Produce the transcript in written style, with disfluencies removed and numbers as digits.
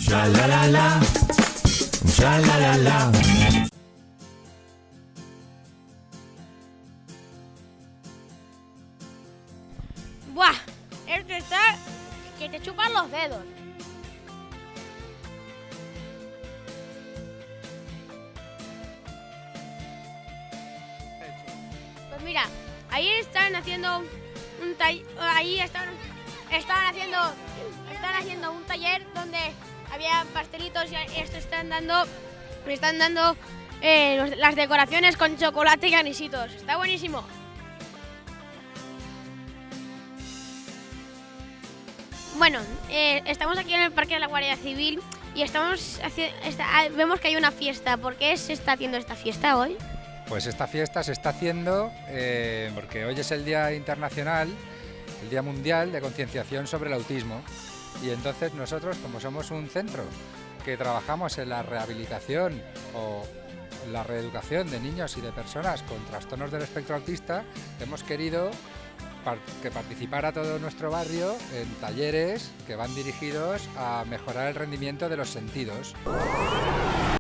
Sha la la la, sha la la la. ¡Buah! Esto está que te chupan los dedos. Pues mira, ahí están haciendo están haciendo un taller donde había pastelitos y esto me están dando las decoraciones con chocolate y anisitos. Está buenísimo. Bueno, estamos aquí en el Parque de la Guardia Civil y vemos que hay una fiesta. ¿Por qué se está haciendo esta fiesta hoy? Pues esta fiesta se está haciendo porque hoy es el Día Internacional, el Día Mundial de Concienciación sobre el Autismo. Y entonces nosotros, como somos un centro que trabajamos en la rehabilitación o la reeducación de niños y de personas con trastornos del espectro autista, hemos querido que participara todo nuestro barrio en talleres que van dirigidos a mejorar el rendimiento de los sentidos.